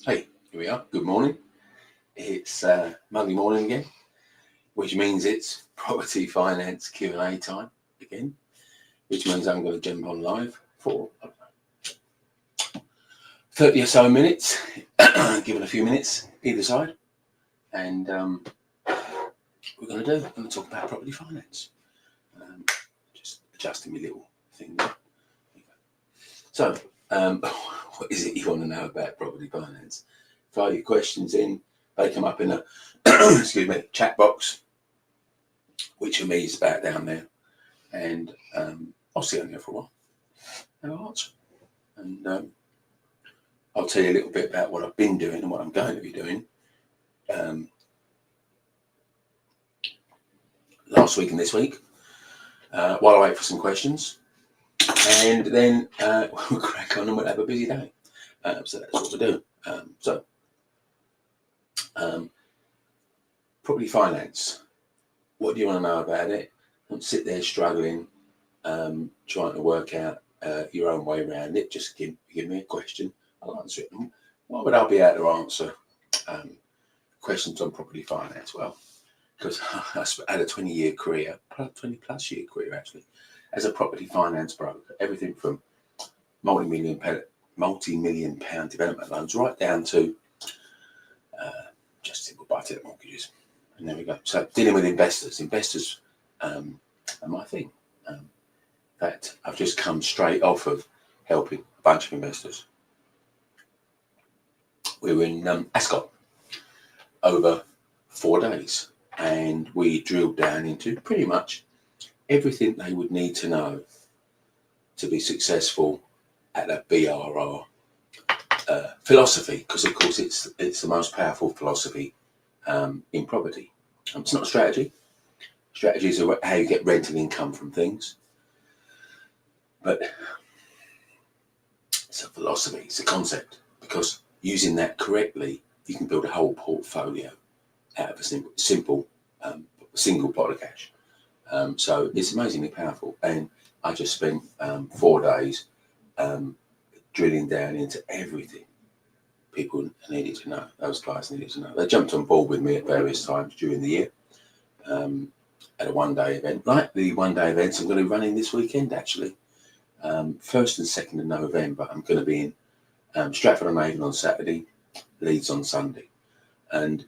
Hey, here we are. Good morning. It's Monday morning again, which means it's property finance Q&A time again, which means I'm going to jump on live for 30 or so minutes, given a few minutes either side, and we're going to talk about property finance. Just adjusting my little thing there. So, what is it you want to know about property finance? Fire your questions in. They come up in a excuse me, chat box, which for me is about down there, and I'll sit on there for a while and I'll answer. And I'll tell you a little bit about what I've been doing and what I'm going to be doing last week and this week, while I wait for some questions, and then we'll crack on and we'll have a busy day. So that's what we're doing. Property finance. What do you want to know about it? Don't sit there struggling, trying to work out your own way around it. Just give me a question. I'll answer it. Why would I be able to answer questions on property finance? Well, because I had a 20-year career, 20-plus year career actually, as a property finance broker. Everything from multi-million pound development loans right down to just simple buy-to-let mortgages. And there we go. So dealing with investors are my thing. In fact, I've just come straight off of helping a bunch of investors. We were in Ascot over 4 days, and we drilled down into pretty much everything they would need to know to be successful at a BRR philosophy, because of course it's the most powerful philosophy in property. It's not a strategy. Strategies are how you get rental income from things, but it's a philosophy, it's a concept, because using that correctly, you can build a whole portfolio out of a simple single pot of cash. So it's amazingly powerful, and I just spent 4 days drilling down into everything people needed to know, those guys needed to know. They jumped on board with me at various times during the year at a one-day event, like the one-day events I'm going to be running this weekend actually. 1st and 2nd of November, I'm going to be in Stratford-on-Avon on Saturday, Leeds on Sunday, and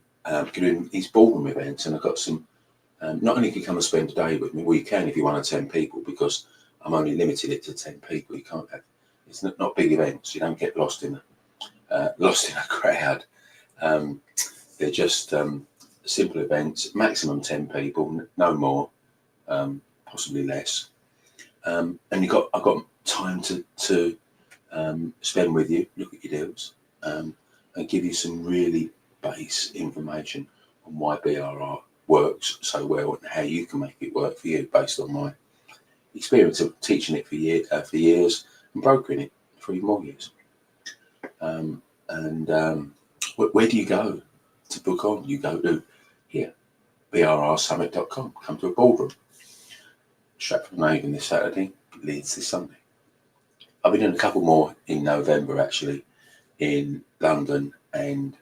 doing these boardroom events. And I've got some, not only can you come and spend a day with me, well you can if you want to 10 people, because I'm only limited it to 10 people. You can't have, it's not big events, you don't get lost in a crowd. They're just simple events, maximum 10 people, no more, possibly less. And I've got time to spend with you, look at your deals, and give you some really base information on why BRR works so well and how you can make it work for you based on my experience of teaching it for years and brokering it for even more years. Where do you go to book on? You go to here, brrsummit.com. Come to a boardroom. Stratford-on-Avon this Saturday, Leeds this Sunday. I'll be doing a couple more in November actually, in London and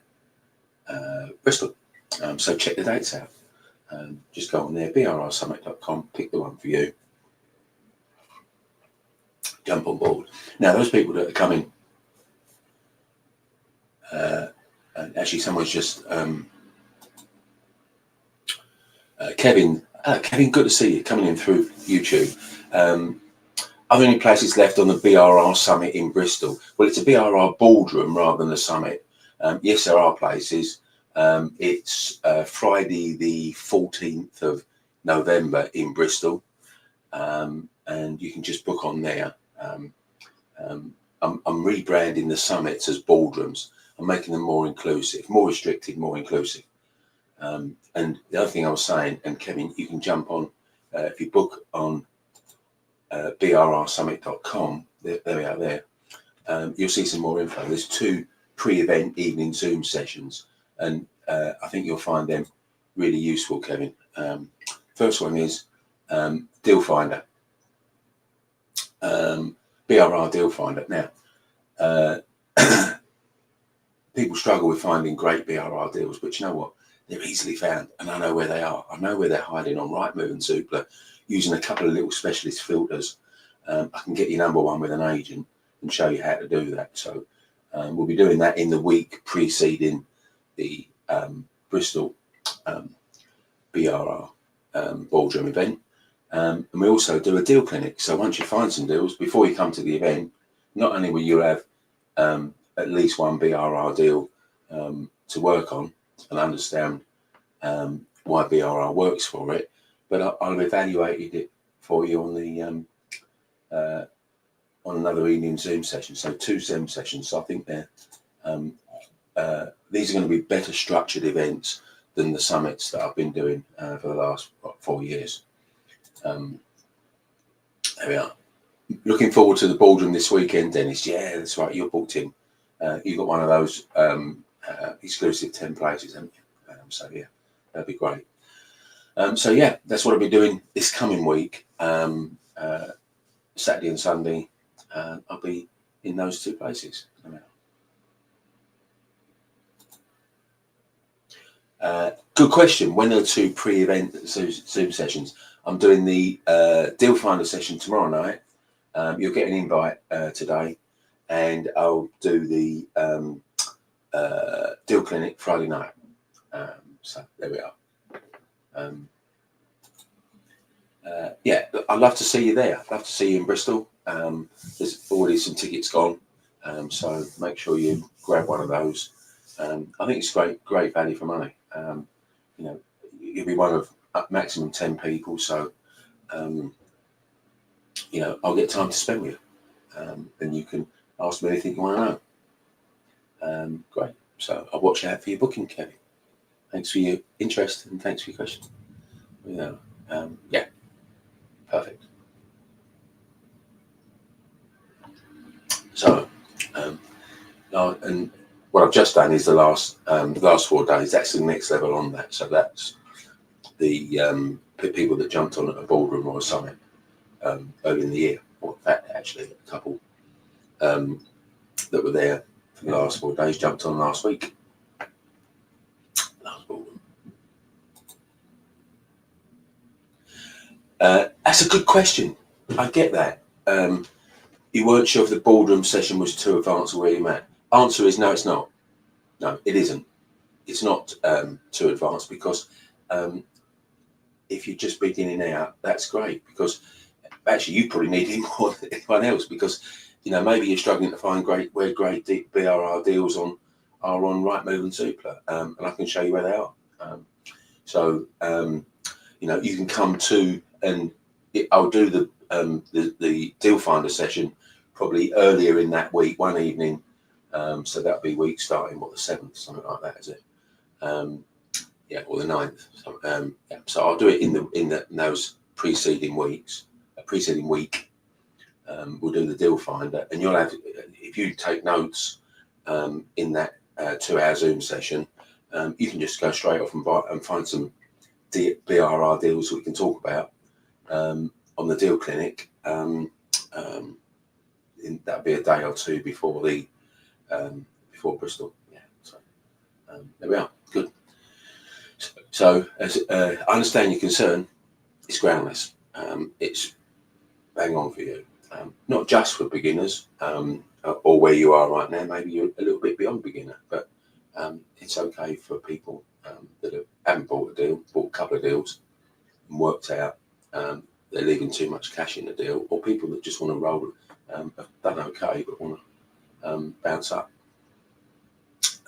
Bristol. So check the dates out. Just go on there, brrsummit.com, pick the one for you. Jump on board. Now, those people that are coming, and actually someone's just, Kevin, good to see you coming in through YouTube. Are there any places left on the BRR Summit in Bristol? Well, it's a BRR Boardroom rather than a summit. Yes, there are places. It's Friday the 14th of November in Bristol, and you can just book on there. I'm rebranding the summits as boardrooms. I'm making them more inclusive, more restricted, more inclusive. And the other thing I was saying, and Kevin, you can jump on, if you book on brrsummit.com, there we are there, you'll see some more info. There's 2 pre-event evening Zoom sessions, and I think you'll find them really useful, Kevin. First one is Deal Finder. BRR Deal Finder. Now, people struggle with finding great BRR deals, but you know what? They're easily found, and I know where they are. I know where they're hiding on Rightmove and Zoopla. Using a couple of little specialist filters, I can get you number one with an agent and show you how to do that. So we'll be doing that in the week preceding the Bristol BRR Boardroom event. And we also do a deal clinic. So once you find some deals, before you come to the event, not only will you have at least one BRR deal to work on and understand why BRR works for it, but I've evaluated it for you on the on another evening Zoom session. So 2 Zoom sessions. So I think they're these are going to be better structured events than the summits that I've been doing for the last 4 years. There we are. Looking forward to the boardroom this weekend, Dennis. Yeah, that's right. You're booked in. You've got one of those exclusive 10 places, haven't you? So yeah, that'd be great. So yeah, that's what I'll be doing this coming week. Saturday and Sunday, I'll be in those 2 places. Good question. When are the 2 pre-event Zoom sessions? I'm doing the deal finder session tomorrow night. You'll get an invite today, and I'll do the deal clinic Friday night. So there we are. Yeah, I'd love to see you there. I'd love to see you in Bristol. There's already some tickets gone, so make sure you grab one of those. I think it's great value for money. You know, you'll be one of maximum 10 people, so you know, I'll get time to spend with you, and you can ask me anything you want to know. Great. So I'll watch out for your booking, Kevin. Thanks for your interest and thanks for your question. Yeah, perfect. So, and what I've just done is the last 4 days. That's the next level on that. So that's the people that jumped on at a boardroom or a summit early in the year. Or in fact, actually, a couple that were there for the last 4 days jumped on last week. That's a good question. I get that. You weren't sure if the boardroom session was too advanced or where you met. Answer is no, it's not. No, it isn't. It's not too advanced, because if you're just beginning out, that's great, because actually you probably need it more than anyone else, because you know, maybe you're struggling to find great BRR deals are on Rightmove and Zoopla, and I can show you where they are. So you know, you can come to, and I'll do the deal finder session probably earlier in that week, one evening. So that'll be week starting the 7th, something like that, is it? Yeah, or the 9th. So, yeah. So I'll do it in those preceding weeks. Preceding week, we'll do the deal finder, and you'll have, if you take notes in that 2-hour Zoom session, you can just go straight off and find some BRR deals that we can talk about on the deal clinic. That'll be a day or 2 before the before Bristol. Yeah. So there we are. Good. So as I understand your concern, it's groundless. It's bang on for you. Not just for beginners, or where you are right now. Maybe you're a little bit beyond beginner, but it's okay for people that haven't bought a deal, bought a couple of deals, and worked out they're leaving too much cash in the deal, or people that just want to roll, have done okay, but want to bounce up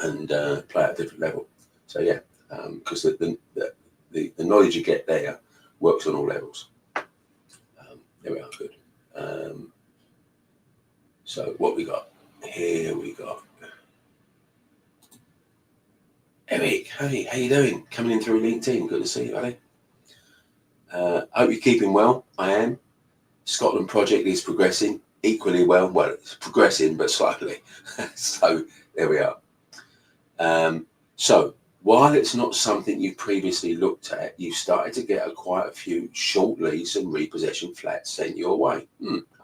and play at a different level. So yeah, because the knowledge you get there works on all levels. There we are, good. So what we got here? We got Eric. Hey, how you doing? Coming in through LinkedIn. Good to see you, buddy. Hope you're keeping well. I am. Scotland project is progressing equally well. Well, it's progressing, but slowly. So there we are. So while it's not something you previously looked at, you started to get quite a few short lease and repossession flats sent your way.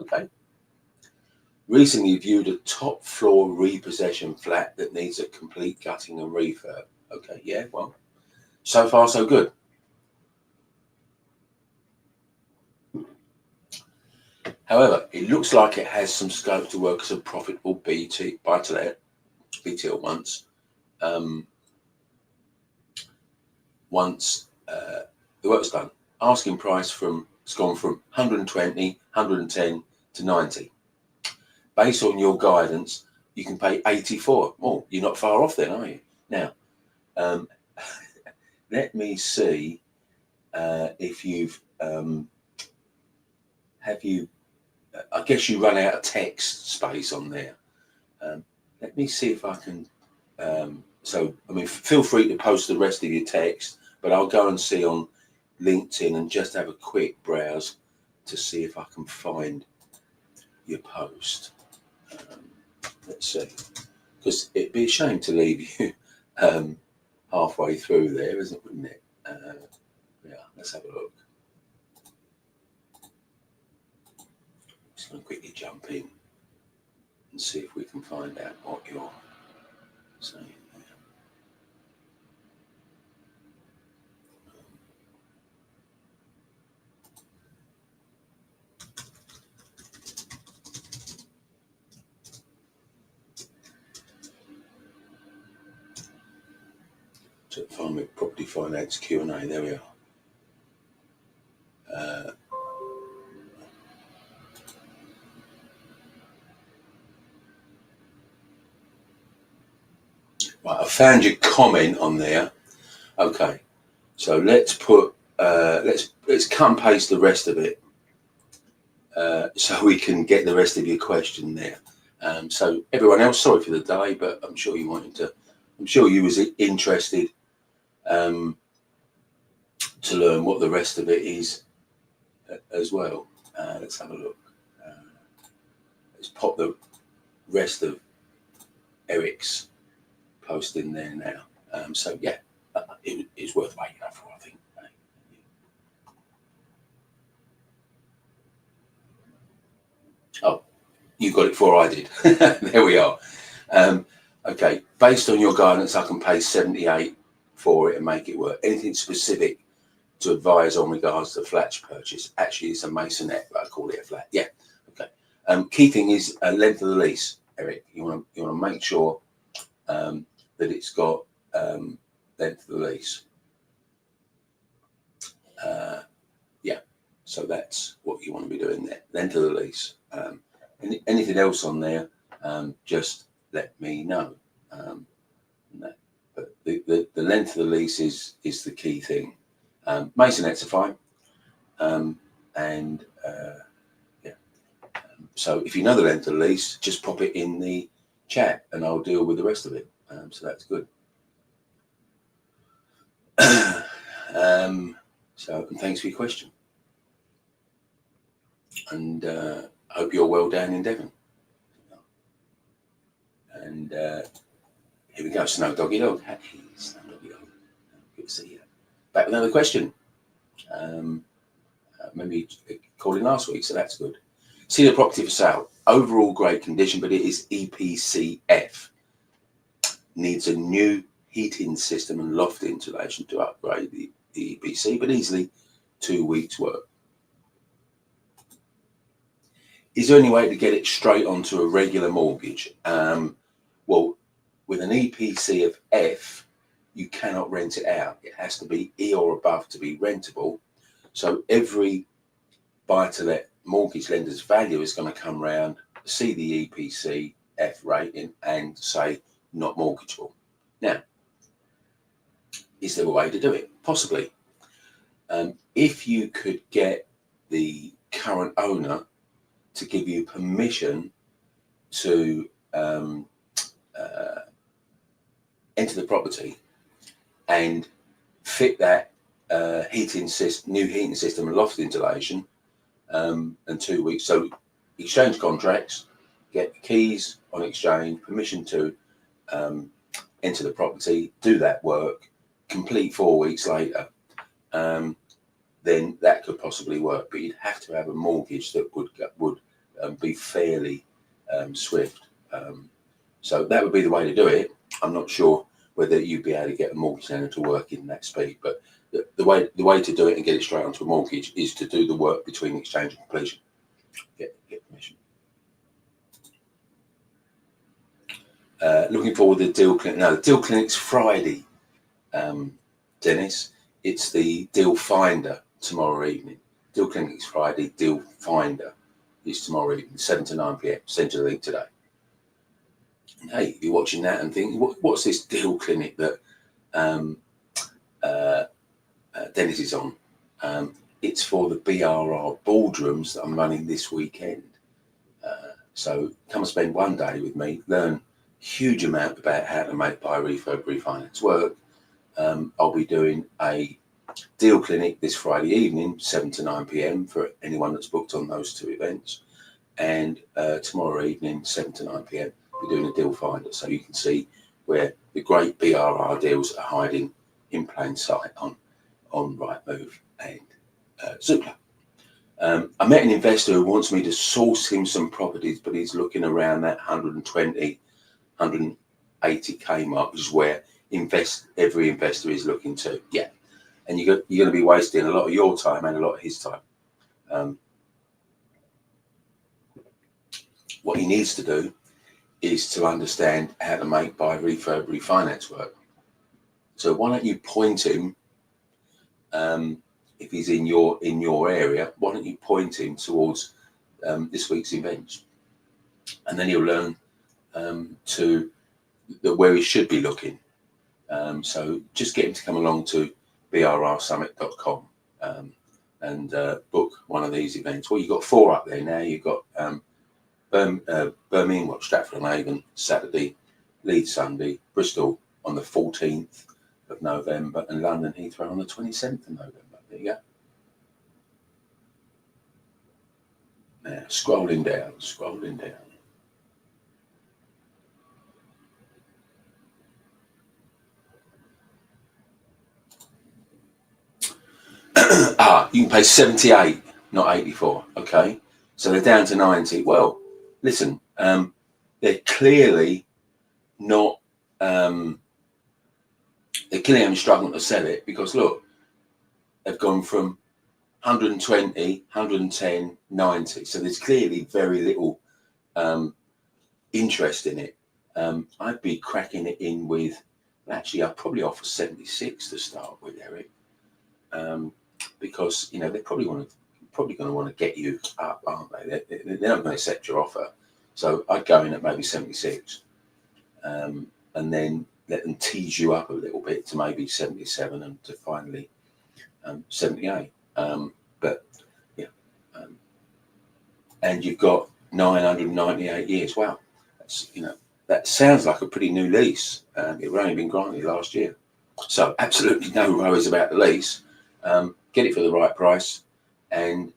Okay. Recently viewed a top floor repossession flat that needs a complete gutting and refurb. Okay, yeah, well, so far so good. However, it looks like it has some scope to work as a profitable buy-to-let BTL once the work's done. Asking price has gone from 120, 110 to 90. Based on your guidance, you can pay 84. Oh, you're not far off then, are you? Now, let me see if you've I guess you run out of text space on there. Let me see if I can. So, I mean, feel free to post the rest of your text, but I'll go and see on LinkedIn and just have a quick browse to see if I can find your post. Let's see, because it'd be a shame to leave you halfway through there, wouldn't it? Yeah, let's have a look. Just going to quickly jump in and see if we can find out what you're saying there. So find me property finance Q&A. There we are. Right, I found your comment on there. Okay, so let's put let's cut and paste the rest of it so we can get the rest of your question there. So everyone else, sorry for the delay, but I'm sure you wanted to. I'm sure you was interested to learn what the rest of it is as well. Let's have a look. Let's pop the rest of Eric's post in there now. So yeah, it is worth waiting up for, I think. Oh, you got it before I did. There we are. Okay, based on your guidance, I can pay 78 for it and make it work. Anything specific to advise on regards to flat purchase? Actually, it's a masonette, but I call it a flat. Yeah. Okay. Key thing is length of the lease, Eric. You want to make sure that it's got length of the lease. Yeah. So that's what you want to be doing there. Length of the lease. Anything else on there? Just let me know. But the length of the lease is the key thing. Masonettes are fine. Yeah. So if you know the length of the lease, just pop it in the chat and I'll deal with the rest of it. So that's good. So and thanks for your question. And hope you're well down in Devon. And here we go, Snow Doggy Dog. Hey, Snow Doggy Dog. Good to see you. Back with another question. Maybe called in last week, so that's good. See the property for sale. Overall great condition, but it is EPCF. Needs a new heating system and loft insulation to upgrade the EPC, but easily 2 weeks work. Is there any way to get it straight onto a regular mortgage? Well, with an EPC of F, you cannot rent it out. It has to be E or above to be rentable. So every buy-to-let mortgage lender's value is going to come round, see the EPC F rating and say not mortgageable. Now, is there a way to do it? Possibly. If you could get the current owner to give you permission to enter the property and fit that new heating system and loft insulation, and 2 weeks. So exchange contracts, get the keys on exchange, permission to enter the property, do that work, complete 4 weeks later, then that could possibly work. But you'd have to have a mortgage that would be fairly Swift. So that would be the way to do it. I'm not sure whether you'd be able to get a mortgage lender to work in that speed, but the way to do it and get it straight onto a mortgage is to do the work between exchange and completion. Get permission. Looking forward to the deal clinic. No, the deal clinic's Friday, Dennis. It's the deal finder tomorrow evening. Deal clinic's Friday. Deal finder is tomorrow evening, 7 to 9 p.m. Send you the link today. And hey, you're watching that and thinking, what's this deal clinic that Dennis is on? It's for the BRR Boardrooms that I'm running this weekend. So come and spend one day with me, learn a huge amount about how to make buy, refurb, refinance work. I'll be doing a deal clinic this Friday evening, 7 to 9 p.m. for anyone that's booked on those two events. And tomorrow evening, 7 to 9 p.m, we're doing a deal finder, so you can see where the great BRR deals are hiding in plain sight on Rightmove and Zoopla. I met an investor who wants me to source him some properties, but he's looking around that 120, 180k mark, which is where every investor is looking to. Yeah, and you're going to be wasting a lot of your time and a lot of his time. What he needs to do is to understand how to make buy, refurb, refinance work. So why don't you point him, if he's in your area, why don't you point him towards this week's events, and then he'll learn to where he should be looking. So just get him to come along to brrsummit.com and book one of these events. Well, you've got 4 up there now. You've got Birmingham, Stratford on Avon Saturday, Leeds Sunday, Bristol on the 14th of November, and London Heathrow on the 27th of November. There you go. Now, scrolling down. You can pay 78, not 84. Okay, so they're down to 90. Well, listen, they're clearly not. They're clearly struggling to sell it, because look, they've gone from 120, 110, 90. So there's clearly very little interest in it. I'd be cracking it in with, actually, I'd probably offer 76 to start with, Eric, because they're probably going to want to get you up, aren't they? They're not going to accept your offer. So I'd go in at maybe 76, and then let them tease you up a little bit to maybe 77, and to finally 78. But yeah, and you've got 998 years. Wow, that's that sounds like a pretty new lease. It only been granted last year, so absolutely no worries about the lease. Get it for the right price, and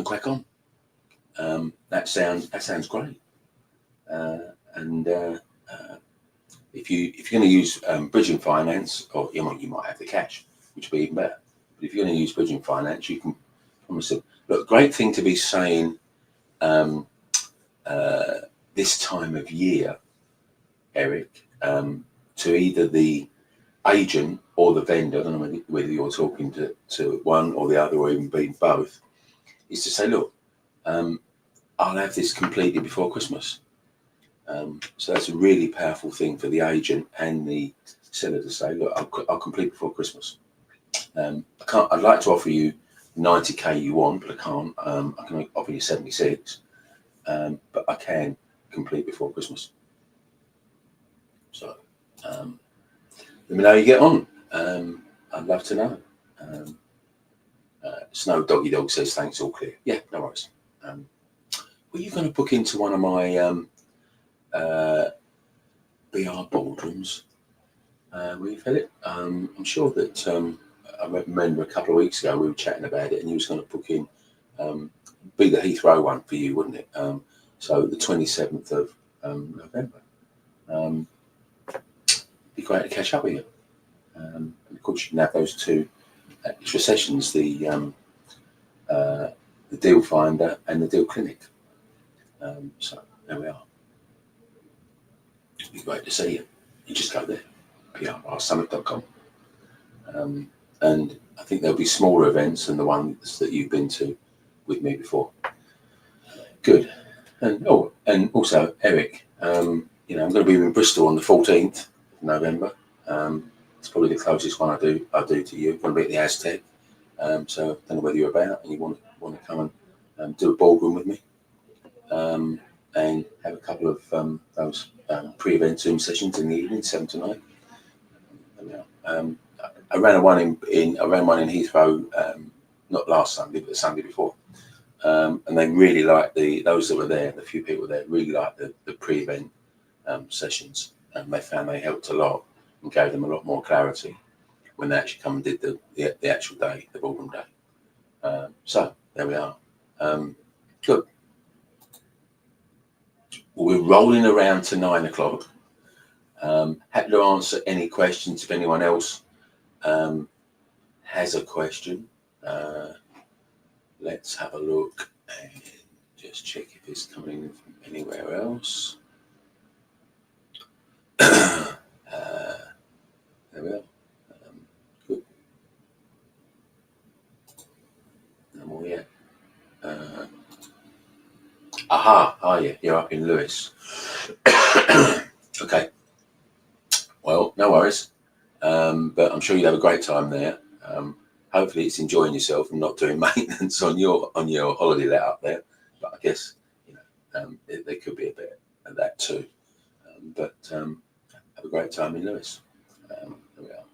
crack on. That sounds great. If you're going to use bridging finance, or you might have the cash, which would be even better. But if you're going to use bridging finance, you can promise them. Look, great thing to be saying this time of year, Eric, to either the agent or the vendor, I don't know whether you're talking to one or the other, or even being both, is to say, look, I'll have this completed before Christmas. So that's a really powerful thing for the agent and the seller to say, look, I'll complete before Christmas. I'd like to offer you 90k you want, but I can't. I can offer you 76, but I can complete before Christmas. So let me know how you get on. I'd love to know. Snow Doggy Dog says thanks, all clear. Yeah, no worries. Were you going to book into one of my BRR Boardrooms? Will you, Philip? I'm sure that I remember a couple of weeks ago we were chatting about it, and you was going to book in, be the Heathrow one for you, wouldn't it? So the 27th of November. Be great to catch up with you. And of course, you can have those 2 extra sessions: the deal finder and the deal clinic. So there we are. It'd be great to see you. You just go there, brrsummit.com. And I think there'll be smaller events than the ones that you've been to with me before. Good. And also Eric, I'm going to be in Bristol on the 14th of November. It's probably the closest one I do to you. I'm going to be at the Aztec. So I don't know whether you're about and you want to come and do a boardroom with me, and have a couple of those pre-event Zoom sessions in the evening, 7 to 9. I ran one in Heathrow, not last Sunday, but the Sunday before. And they really liked those that were there, the few people there, really liked the pre-event sessions, and they found they helped a lot and gave them a lot more clarity when they actually come and did the actual day, the boardroom day. So there we are. Good. Well, we're rolling around to 9 o'clock. Happy to answer any questions if anyone else has a question. Let's have a look and just check if it's coming in from anywhere else. There we are. Good. No more yet. You're up in Lewis. Okay. Well, no worries. But I'm sure you'll have a great time there. Hopefully it's enjoying yourself and not doing maintenance on your holiday let up there. But I guess there could be a bit of that too. But have a great time in Lewis. There we are.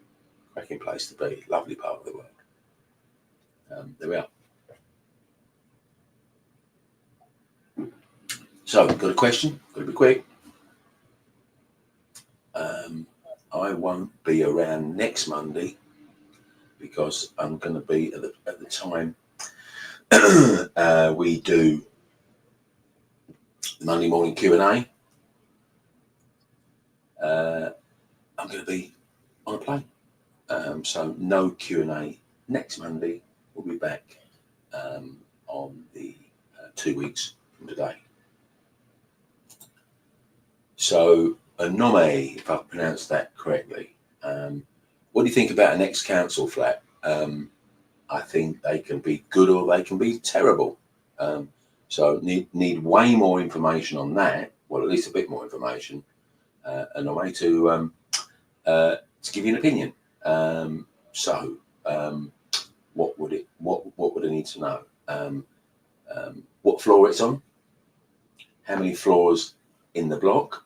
Cracking place to be. Lovely part of the world. There we are. So, got a question? Got to be quick. I won't be around next Monday because I'm going to be at the time we do the Monday morning Q&A. I'm going to be on a plane, so no Q&A next Monday. We'll be back on the 2 weeks from today. So Anome, if I've pronounced that correctly, what do you think about an ex-council flat? I think they can be good or they can be terrible. So need way more information on that. Well, at least a bit more information, and a way to give you an opinion. What would I need to know? What floor it's on? How many floors in the block?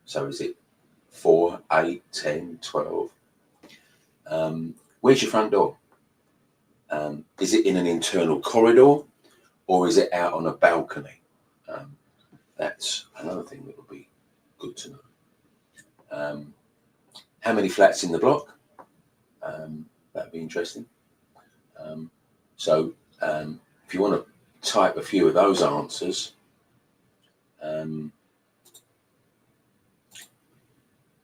So is it 4, 8, 10, 12? Where's your front door? Is it in an internal corridor or is it out on a balcony? That's another thing that would be good to know. How many flats in the block? That'd be interesting. If you want to type a few of those answers,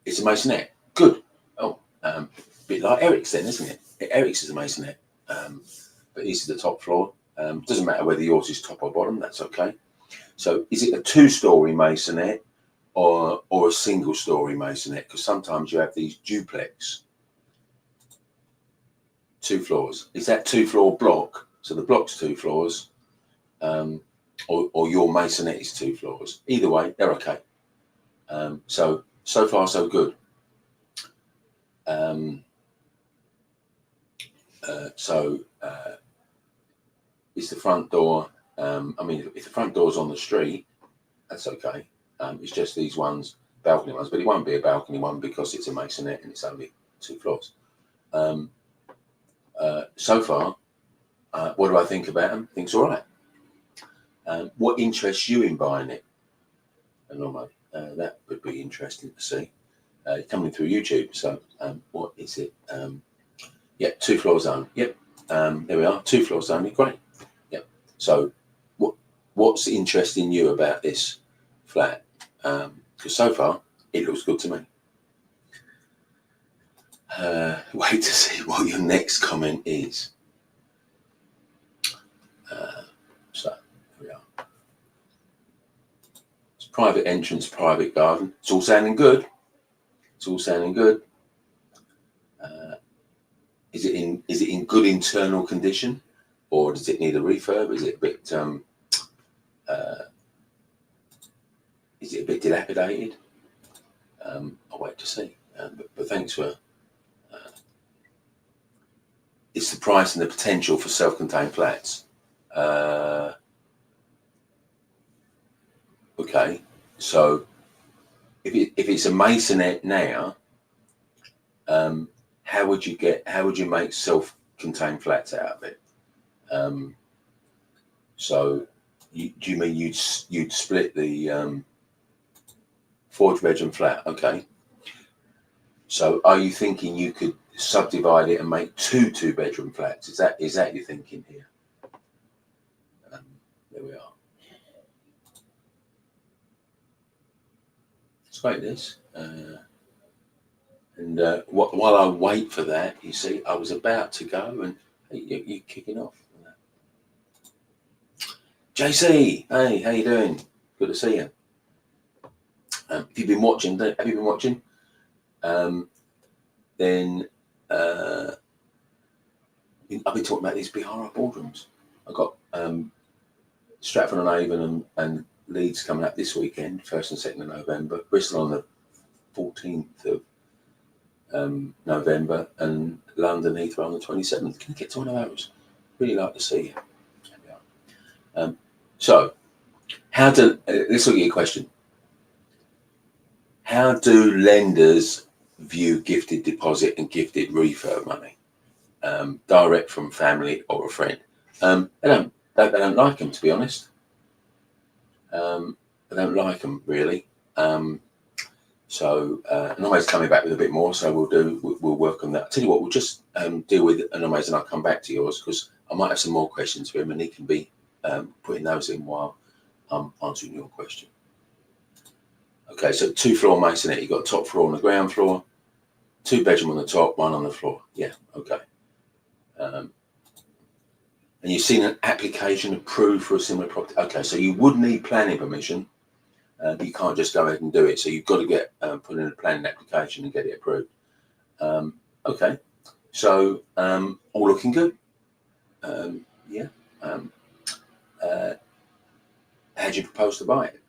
it's a masonette. Good. Oh, a bit like Eric's then, isn't it? Eric's is a masonette, but this is the top floor. Doesn't matter whether yours is top or bottom, that's okay. So is it a 2-story masonette or a single-story masonette? Because sometimes you have these duplex 2 floors. Is that 2-floor block? So the block's 2 floors, or your masonette is 2 floors. Either way, they're okay. So far so good. Is the front door? If the front door's on the street, that's okay. It's just these ones, balcony ones, but it won't be a balcony one because it's a masonette and it's only 2 floors. So far, what do I think about them? Think's all right. What interests you in buying it? And normally, that would be interesting to see. Coming through YouTube. So, what is it? 2 floors only. Yep. There we are. 2 floors only. Great. Yep. So, what's interesting you about this flat? Because so far, it looks good to me. Wait to see what your next comment is. So, here we are. private entrance, private garden. It's all sounding good. It's all sounding good. Is it in good internal condition, or does it need a refurb? Is it a bit dilapidated? I'll wait to see. But thanks for. It's the price and the potential for self-contained flats. Okay, so if it's a masonette now, how would you make self-contained flats out of it? So do you mean you'd split the 4-bedroom flat? Okay. So are you thinking you could subdivide it and make 2 2-bedroom flats? Is that your thinking here? There we are. Let's wait this. And while I wait for that, you see, I was about to go and you're kicking off. JC, hey, how you doing? Good to see you. Have you been watching? Then I've been talking about these BRR Boardrooms. I've got Stratford-on-Avon and Leeds coming up this weekend, 1st and 2nd of November. Bristol on the 14th of November, and London Heathrow on the 27th. Can you get to one of those? Really like to see you. So, let's look at your question. How do lenders view gifted deposit and gifted refurb money, direct from family or a friend? They don't like them, to be honest. They don't like them really. So Anoma's coming back with a bit more, so we'll work on that. I'll tell you what, we'll just deal with Anoma's and I'll come back to yours, because I might have some more questions for him and he can be putting those in while I'm answering your question. Okay, so 2-floor masonette. You've got top floor and the ground floor, 2-bedroom on the top, 1 on the floor. Yeah, okay. And you've seen an application approved for a similar property. Okay, so you would need planning permission. You can't just go ahead and do it. So you've got to get put in a planning application and get it approved. Okay, so all looking good. Yeah. How do you propose to buy it?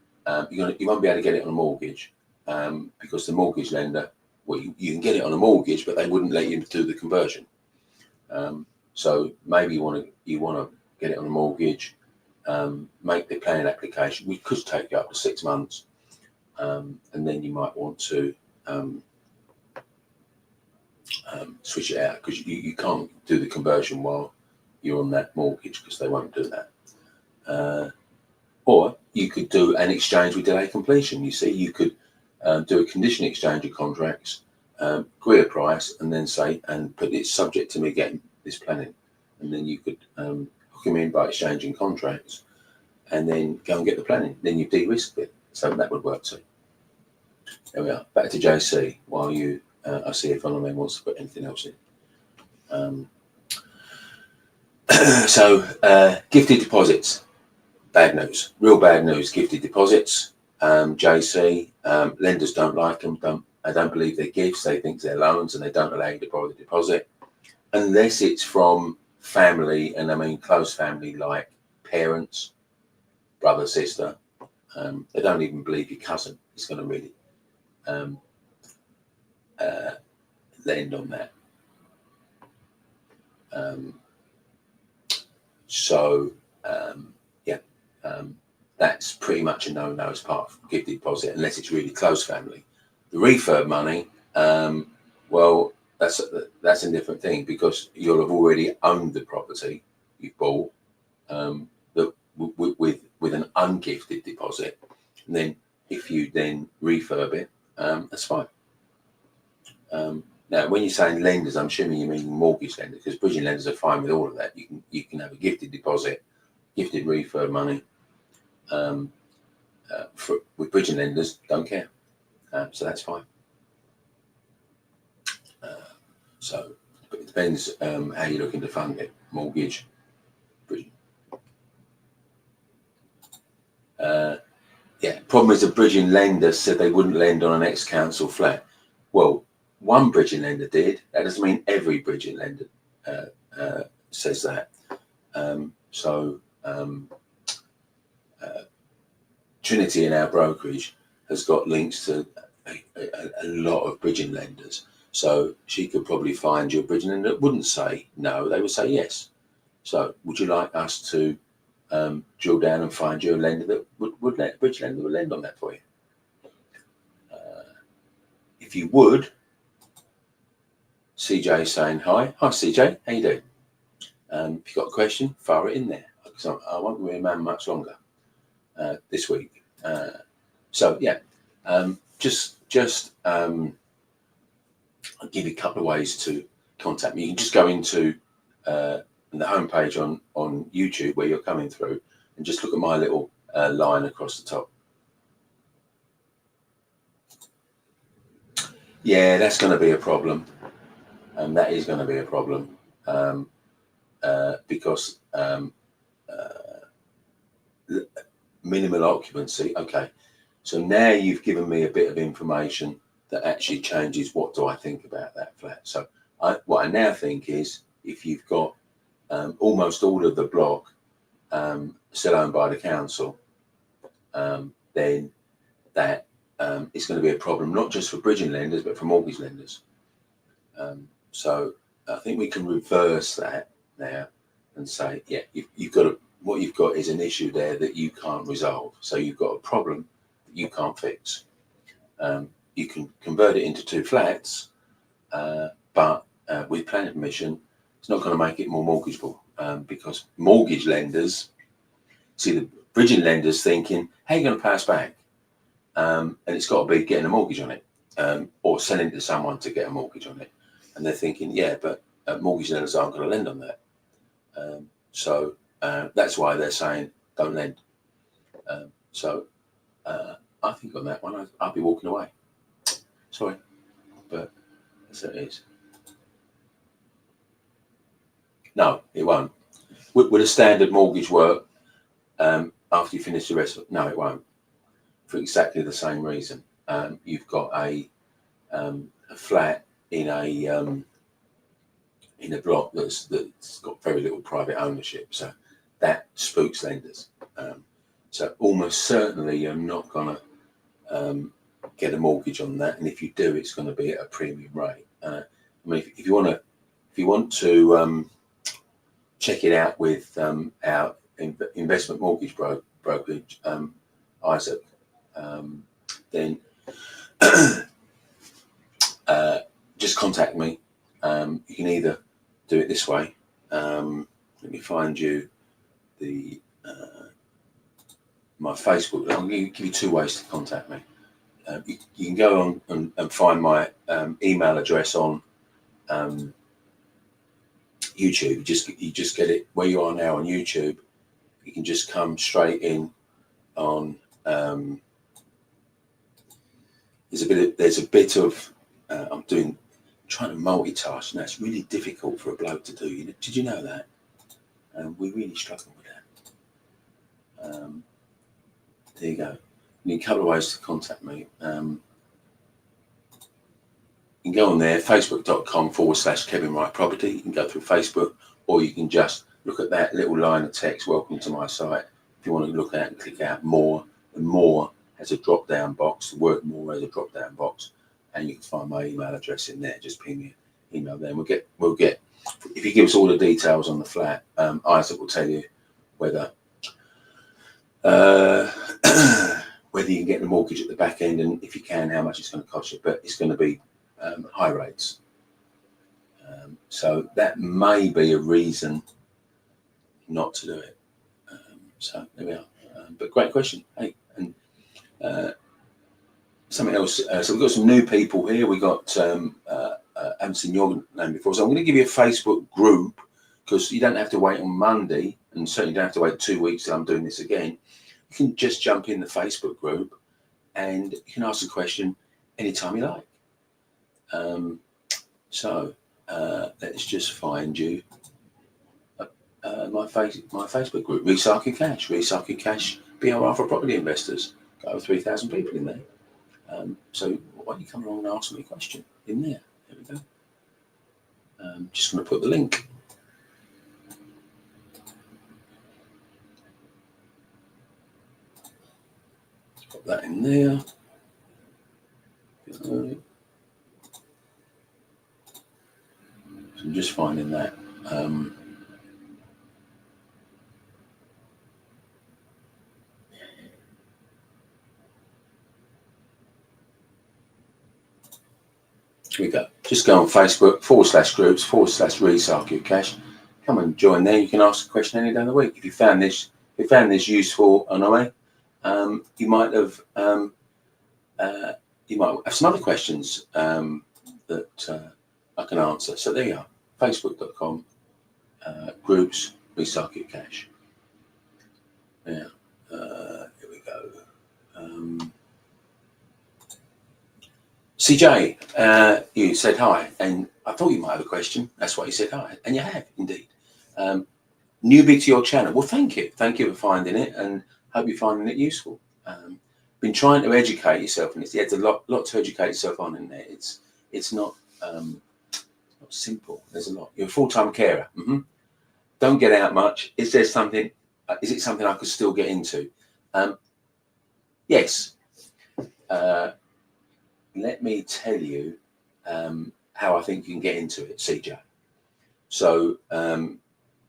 You won't be able to get it on a mortgage because the mortgage lender, well, you can get it on a mortgage, but they wouldn't let you do the conversion. So maybe you want to get it on a mortgage, make the planning application, which could take you up to 6 months, and then you might want to switch it out, because you can't do the conversion while you're on that mortgage, because they won't do that. Or you could do an exchange with delay completion. You see, you could do a conditional exchange of contracts, agree a price, and then say, and put it subject to me getting this planning. And then you could hook them in by exchanging contracts and then go and get the planning. Then you de-risk it. So that would work too. There we are. Back to JC while I see if anyone wants to put anything else in. So gifted deposits. Bad news, real bad news. Gifted deposits, JC, lenders don't like them. I don't believe they're gifts. They think they're loans, and they don't allow you to borrow the deposit unless it's from family, and I mean close family, like parents, brother, sister. They don't even believe your cousin is going to really lend on that. That's pretty much a no-no as part of gifted deposit, unless it's really close family. The refurb money, well, that's a different thing, because you'll have already owned the property you've bought with an ungifted deposit, and then if you then refurb it, that's fine. Now, when you're saying lenders, I'm assuming you mean mortgage lenders, because bridging lenders are fine with all of that. You can have a gifted deposit, gifted refurb money. With bridging lenders, don't care. So that's fine. So it depends how you're looking to fund it. Mortgage, bridging. Yeah, problem is the bridging lender said they wouldn't lend on an ex-council flat. Well, one bridging lender did. That doesn't mean every bridging lender says that. Trinity in our brokerage has got links to a lot of bridging lenders. So she could probably find you a bridging lender that wouldn't say no, they would say yes. So would you like us to drill down and find you a lender that would let a bridge lender would lend on that for you? If you would, CJ is saying hi. Hi CJ, how you doing? If you've got a question, fire it in there, because I won't be a man much longer this week. So yeah, I'll give you a couple of ways to contact me. You can just go into the homepage on YouTube where you're coming through and just look at my little line across the top. Yeah, that's going to be a problem. And that is going to be a problem because minimal occupancy. Okay, so now you've given me a bit of information that actually changes what do I think about that flat. So what I now think is if you've got almost all of the block still owned by the council, then that is going to be a problem, not just for bridging lenders, but for mortgage lenders. So I think we can reverse that now and say, yeah, you've got what you've got is an issue there that you can't resolve. So you've got a problem that you can't fix. You can convert it into 2 flats, but with planning permission, it's not going to make it more mortgageable because mortgage lenders see the bridging lenders thinking, how are you going to pay us back? And it's got to be getting a mortgage on it or selling it to someone to get a mortgage on it. And they're thinking, yeah, but mortgage lenders aren't going to lend on that. So that's why they're saying don't lend. I think on that one, I'll be walking away. Sorry, but that's how it is. No, it won't. Would a standard mortgage work after you finish the rest? No, it won't. For exactly the same reason. You've got a flat in a block that's got very little private ownership, so that spooks lenders. So almost certainly you're not going to get a mortgage on that, and if you do, it's going to be at a premium rate. I mean, if you want to check it out with our investment mortgage brokerage, Isaac, then just contact me. You can either do it this way. Let me find you my Facebook. I'll give you 2 ways to contact me. You can go on and find my email address on YouTube. You just get it where you are now on YouTube. You can just come straight in on. There's a bit of I'm trying to multitask. Now it's really difficult for a bloke to do. Did you know that? We really struggle with that. There you go. You need a couple of ways to contact me. You can go on there, facebook.com/Kevin Wright Property. You can go through Facebook, or you can just look at that little line of text, welcome to my site. If you want to look at and click out more, the more has a drop down box, the word more has a drop down box, and you can find my email address in there. Just ping me an email there. We'll get if you give us all the details on the flat, Isaac will tell you whether whether you can get the mortgage at the back end, and if you can, how much it's going to cost you. But it's going to be high rates. So that may be a reason not to do it. So there we are. But great question. Hey, and something else. So we've got some new people here. We got haven't seen your name before. So I'm going to give you a Facebook group because you don't have to wait on Monday, and certainly don't have to wait 2 weeks till I'm doing this again. You can just jump in the Facebook group and you can ask a question anytime you like. Let's just find you my Facebook group, Recycling Cash, BRR for property investors. over 3,000 people in there. So why don't you come along and ask me a question in there? There we go. Just going to put the link. Put that in there. So I'm just finding that. Here we go. Just go on Facebook /groups/Recycle Cash. Come and join there. You can ask a question any day of the week. If you found this useful, anyway, you might have some other questions that I can answer. So there you are. Facebook.com groups Recycle Cash. Yeah. Here we go. CJ, you said hi, and I thought you might have a question. That's why you said hi, and you have indeed. Newbie to your channel. Well, thank you. Thank you for finding it, and hope you're finding it useful. Been trying to educate yourself, and there's a lot to educate yourself on in there. It's not simple. There's a lot. You're a full-time carer. Don't get out much. Is there something? Is it something I could still get into? Yes. Let me tell you how I think you can get into it, CJ. So,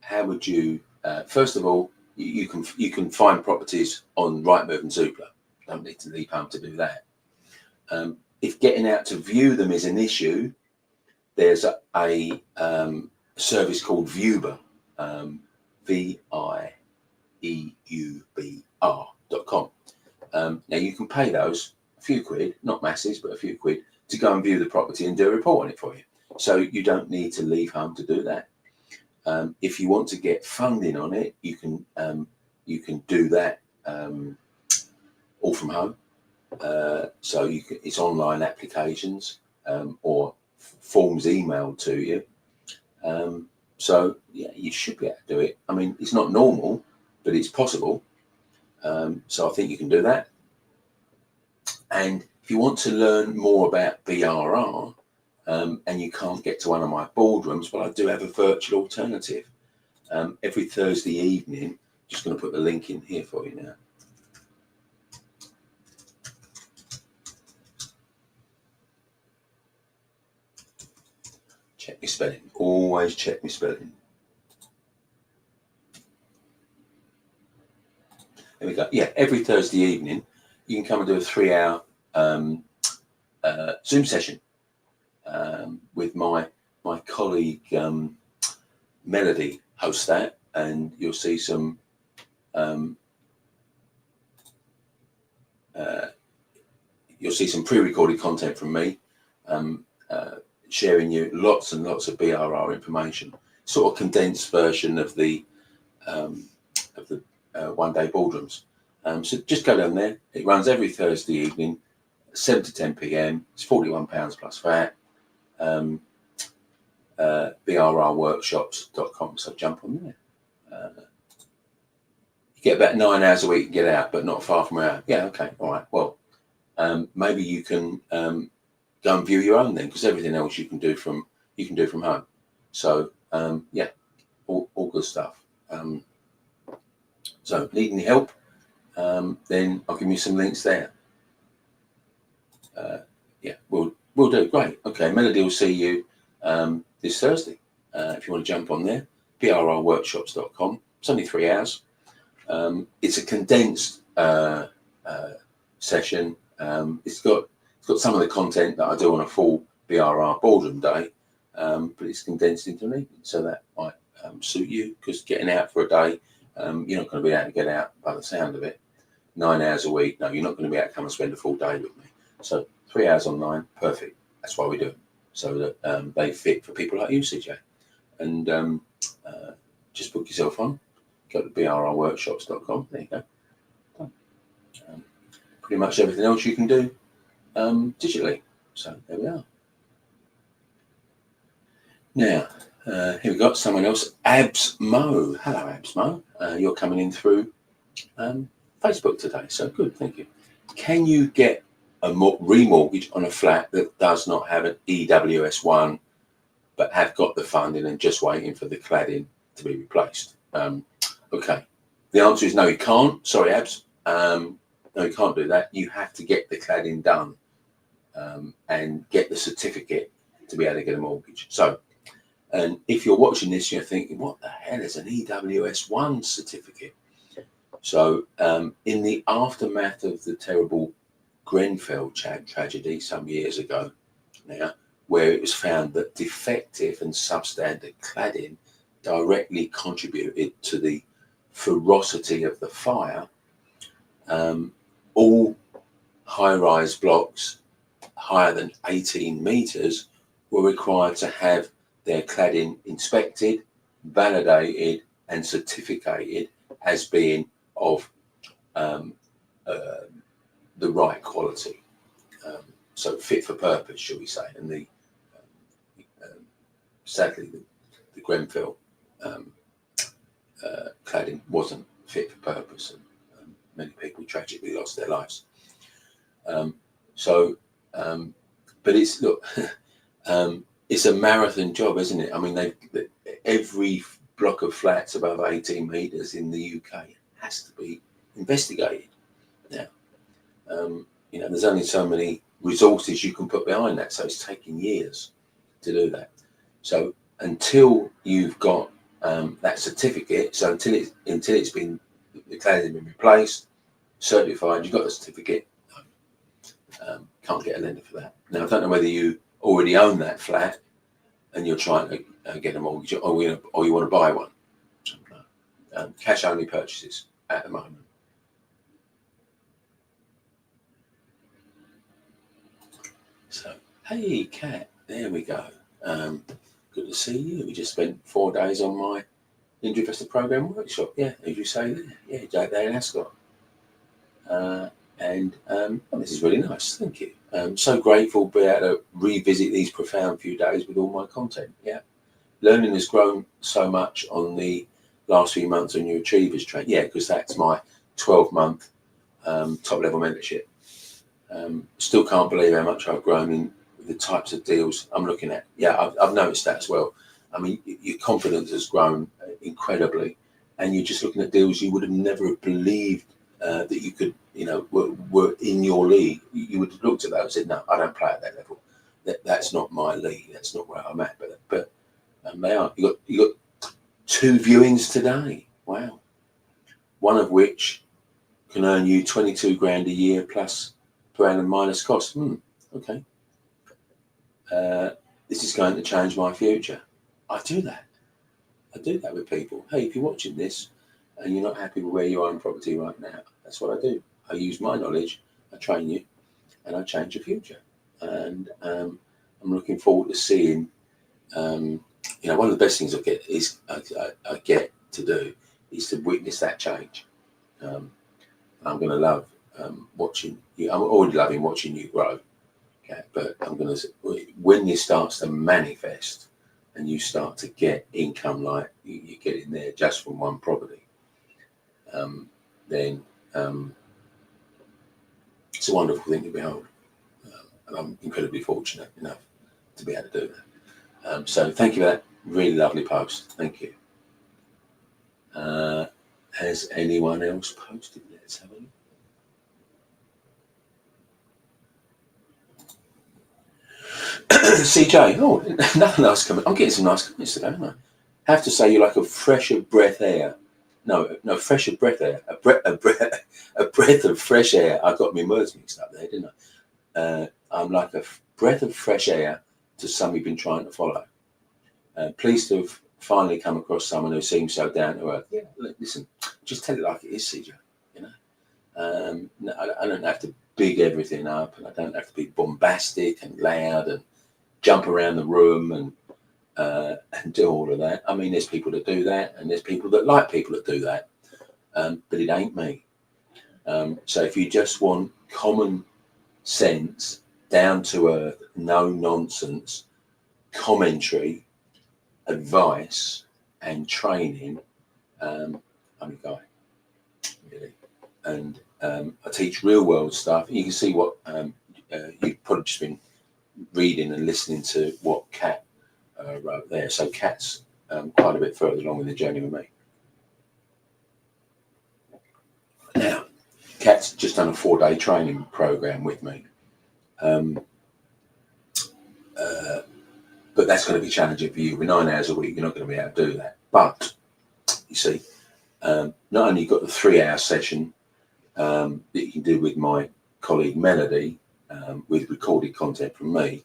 how would you? First of all, you can find properties on Rightmove and Zoopla. Don't need to leave home to do that. If getting out to view them is an issue, there's a service called Viewber, VIEUBR.com. Now you can pay those a few quid, not masses, but a few quid, to go and view the property and do a report on it for you. So you don't need to leave home to do that. If you want to get funding on it, you can do that all from home. So it's online applications or forms emailed to you. So yeah, you should be able to do it. I mean, it's not normal, but it's possible. So I think you can do that. And if you want to learn more about BRR and you can't get to one of my boardrooms, well, I do have a virtual alternative. Every Thursday evening, just going to put the link in here for you now. Check my spelling. Always check my spelling. There we go. Yeah, every Thursday evening, you can come and do a 3-hour Zoom session with my colleague Melody hosts that, and you'll see some pre-recorded content from me, sharing you lots and lots of BRR information, sort of condensed version of the one-day boardrooms. So just go down there. It runs every Thursday evening, 7 to 10 p.m. It's £41 plus VAT. BRRworkshops.com. So jump on there. You get about 9 hours a week to get out, but not far from where. Yeah, okay, all right. Well, maybe you can go and view your own then, because everything else you can do from home. So yeah, all good stuff. So need any help? Then I'll give you some links there. Yeah, we'll do. Great. Okay, Melody will see you this Thursday. If you want to jump on there, BRRworkshops.com. It's only 3 hours. It's a condensed session. It's got some of the content that I do on a full BRR boardroom day, but it's condensed into an evening, so that might suit you, because getting out for a day, you're not going to be able to get out by the sound of it. 9 hours a week, no, you're not going to be able to come and spend a full day with me. So 3 hours online, perfect. That's why we do it, so that they fit for people like you, CJ. And just book yourself on. Go to brrworkshops.com. There you go. Pretty much everything else you can do digitally. So there we are. Now, here we got someone else, Abs Mo. Hello, Abs Mo. You're coming in through Facebook today, so good, thank you. can you get a remortgage on a flat that does not have an EWS1 but have got the funding and just waiting for the cladding to be replaced? Okay, the answer is no, you can't. Sorry, Abs. No, you can't do that. You have to get the cladding done and get the certificate to be able to get a mortgage. So, and if you're watching this, you're thinking, what the hell is an EWS1 certificate? So, in the aftermath of the terrible Grenfell tragedy some years ago now, where it was found that defective and substandard cladding directly contributed to the ferocity of the fire, all high-rise blocks higher than 18 metres were required to have their cladding inspected, validated and certificated as being of the right quality, so fit for purpose, shall we say. And the sadly the Grenfell cladding wasn't fit for purpose, and many people tragically lost their lives. But it's, look, it's a marathon job, isn't it? I mean, every block of flats above 18 metres in the UK has to be investigated now. You know, there's only so many resources you can put behind that, so it's taking years to do that. So until you've got that certificate, so until it's been, the cladding has been replaced, certified, you've got the certificate, can't get a lender for that. Now, I don't know whether you already own that flat and you're trying to get a mortgage, or you want to buy one. Cash only purchases at the moment. So, hey, Kat, there we go. Good to see you. We just spent 4 days on my Investor Program workshop. Yeah, as you say there. Yeah, Jake there in Ascot. This is really nice. Thank you. So grateful to be able to revisit these profound few days with all my content. Yeah, learning has grown so much on the last few months on your Achievers train. Yeah, because that's my 12-month top level mentorship. Still can't believe how much I've grown in the types of deals I'm looking at. Yeah, I've noticed that as well. I mean, your confidence has grown incredibly, and you're just looking at deals you would have never believed that you could, you know, were in your league. You would have looked at that and said, no, I don't play at that level. That's not my league. That's not where I'm at. But they are. You got 2 viewings today. Wow. One of which can earn you 22 grand a year plus per annum minus cost. Okay. This is going to change my future. I do that with people. Hey, if you're watching this and you're not happy with where you are in property right now, that's what I do. I use my knowledge, I train you, and I change your future. And I'm looking forward to seeing, you know, one of the best things I get to do is to witness that change. I'm going to love watching you. I'm already loving watching you grow. Okay, but I'm going to, when this starts to manifest and you start to get income like you get in there just from one property, then it's a wonderful thing to behold. And I'm incredibly fortunate enough to be able to do that. So thank you for that really lovely post. Thank you. Has anyone else posted? Let's have a look. CJ, oh, nothing else coming. I'm getting some nice comments today, aren't I? Have to say you're like a fresher breath air. No, fresher breath air. A breath of fresh air. I got my words mixed up there, didn't I? I'm like a breath of fresh air to some you've been trying to follow. Pleased to have finally come across someone who seems so down to earth. Yeah, listen, just tell it like it is, CJ. You know, no, I don't have to big everything up, and I don't have to be bombastic and loud and jump around the room and do all of that. I mean, there's people that do that, and there's people that like people that do that, but it ain't me. So if you just want common sense, down to earth, no nonsense, commentary, advice, and training, I'm the guy, really. And I teach real world stuff. You can see what you've probably just been reading and listening to what Kat wrote there. So Kat's quite a bit further along in the journey with me. Now, Kat's just done a 4-day training program with me. But that's going to be challenging for you. With 9 hours a week, you're not going to be able to do that. But, you see, not only you've got the 3-hour session that you can do with my colleague Melody, with recorded content from me,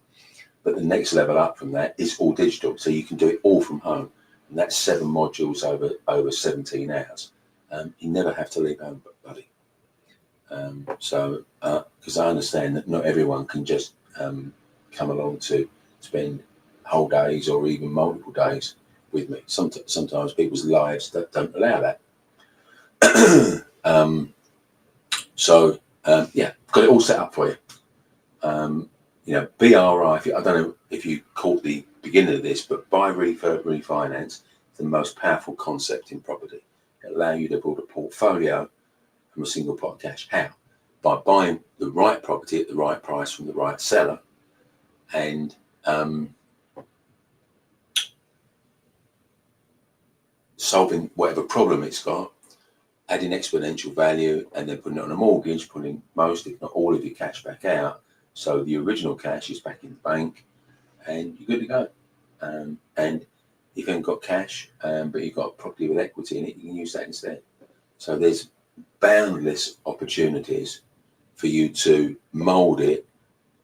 but the next level up from that is all digital. So you can do it all from home. And that's 7 modules over 17 hours. You never have to leave home, buddy. Because I understand that not everyone can just come along to spend whole days or even multiple days with me. Sometimes people's lives that don't allow that. Yeah, got it all set up for you. BRI, I don't know if you caught the beginning of this, but buy, refurb, refinance is the most powerful concept in property. It allows you to build a portfolio from a single pot of cash. How? By buying the right property at the right price from the right seller, and solving whatever problem it's got, adding exponential value, and then putting it on a mortgage, putting most, if not all, of your cash back out. So the original cash is back in the bank, and you're good to go. And if you haven't got cash, but you've got property with equity in it, you can use that instead. So there's boundless opportunities for you to mold it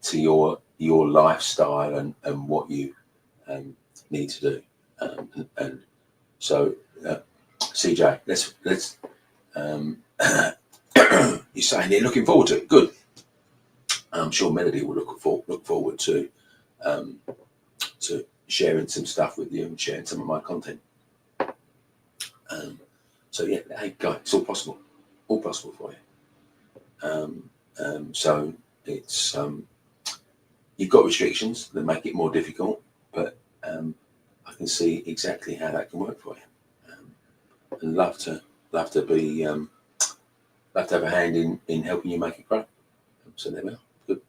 to your lifestyle and what you need to do. So CJ, let's you're saying you're looking forward to it. Good. I'm sure Melody will look forward to sharing some stuff with you and sharing some of my content. So yeah, hey guys, it's all possible for you. So it's you've got restrictions that make it more difficult, but I can see exactly how that can work for you. And love to have a hand in helping you make it grow. So there we are. Good.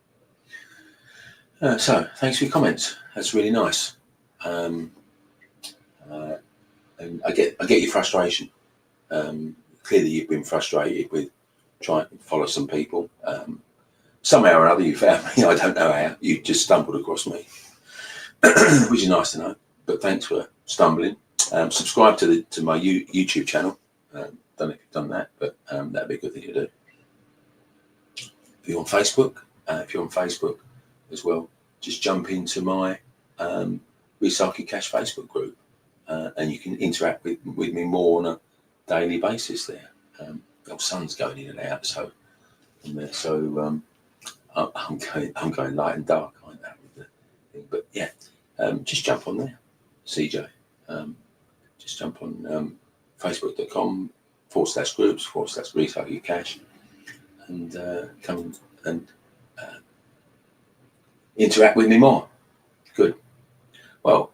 So thanks for your comments. That's really nice. And I get your frustration. Clearly, you've been frustrated with trying to follow some people. Somehow or other, you found me. I don't know how. You just stumbled across me, which is nice to know. But thanks for stumbling. Subscribe to my YouTube channel. Don't know if you've done that, but that'd be a good thing to do. If you're on Facebook, as well, just jump into my Recycle Cash Facebook group, and you can interact with me more on a daily basis there. The sun's going in and out, so I'm going light and dark, aren't I, with the thing? But yeah, just jump on there, CJ. Just jump on facebook.com/groups/Recycle Cash, and come and interact with me more. Good. Well,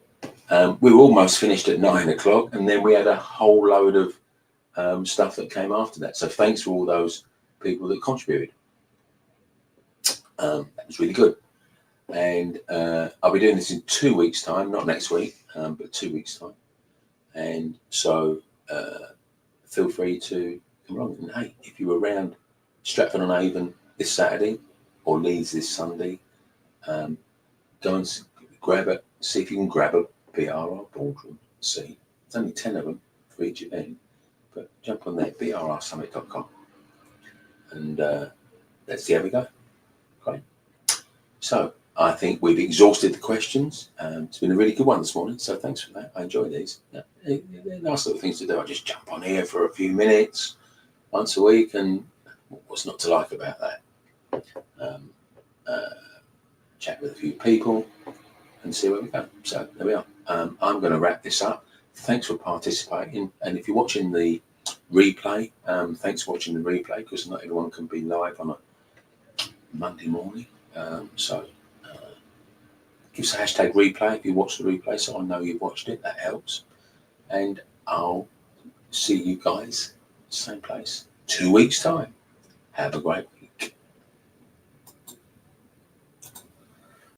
we were almost finished at 9 o'clock, and then we had a whole load of stuff that came after that. So thanks for all those people that contributed. That was really good. And I'll be doing this in 2 weeks' time, not next week, but 2 weeks' time. And so feel free to come along. And hey, if you're around Stratford-on-Avon this Saturday or Leeds this Sunday, go and see if you can grab a BRR Boardroom seat. There's only 10 of them for each event, but jump on there, brrsummit.com, and let's see how we go. Great. So I think we've exhausted the questions. It's been a really good one this morning, so thanks for that. I enjoy these. They're nice little things to do. I just jump on here for a few minutes once a week, and what's not to like about that? Chat with a few people and see where we go. So there we are. I'm going to wrap this up. Thanks for participating, and if you're watching the replay, thanks for watching the replay, because not everyone can be live on a Monday morning. So give us a hashtag replay if you watch the replay, so I know you've watched it. That helps. And I'll see you guys same place 2 weeks time. Have a great